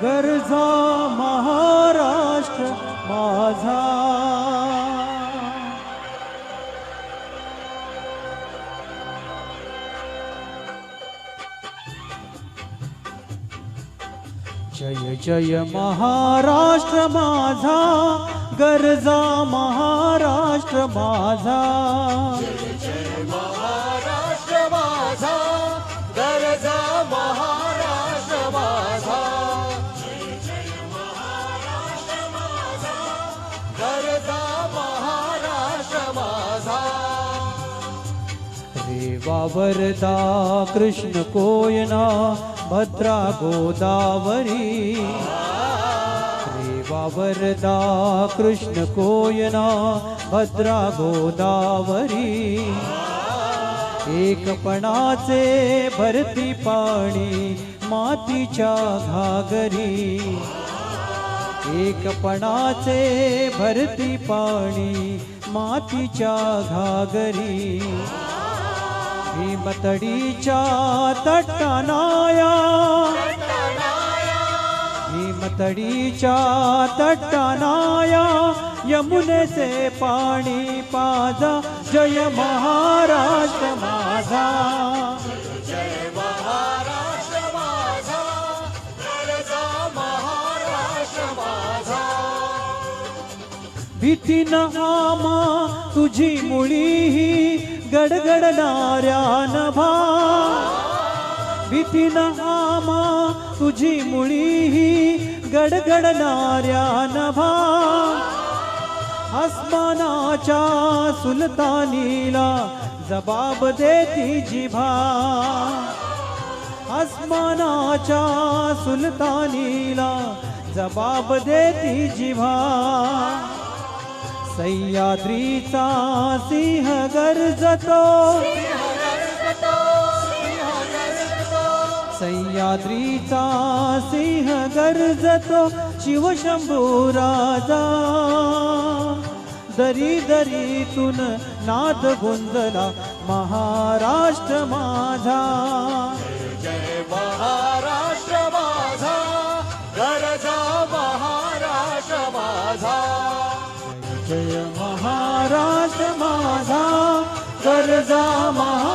गरजा महाराष्ट्र माझा. जय जय महाराष्ट्र माझा, गरजा महाराष्ट्र माझा. जय जय महाराष्ट्र माझा, गरजा महाराष्ट्र माझा. जय जय महाराष्ट्र माझा, गरजा महाराष्ट्र माझा. रे वावरदा कृष्ण कोयना भद्रा गोदावरी. रे वावरदा कृष्ण कोयना भद्रा गोदावरी. एकपणाचे भरती पाणी मातीच्या घागरी. एकपणाचे भरती पाणी मातीच्या घागरी. भीमतडीच्या तटानाया, भीमतडीच्या तटानाया यमुनेचे पाणी पाजा. जय महाराष्ट्र माझा. जय महाराष्ट्र माझा, गरजा महाराष्ट्र माझा. भीती न आमा तुझी मुळीही गडगडणाऱ्या नभा. भीती न आमा तुझी मुळीही गडगडणाऱ्या नभा. आसमानाच्या सुलतानीला जबाब देती जिभा. आसमानाच्या सुलतानीला जबाब देती जिभा. सह्याद्रीचा सिंह गरजतो, सह्याद्रीचा सिंह गरजतो. शिवशंभू राजा दरी दरीतून नाद गुंजला महाराष्ट्र माझा. जय महाराष्ट्र माझा, गरजा महाराष्ट्र माझा. जय महाराष्ट्र माझा, गरजा महाराष्ट्र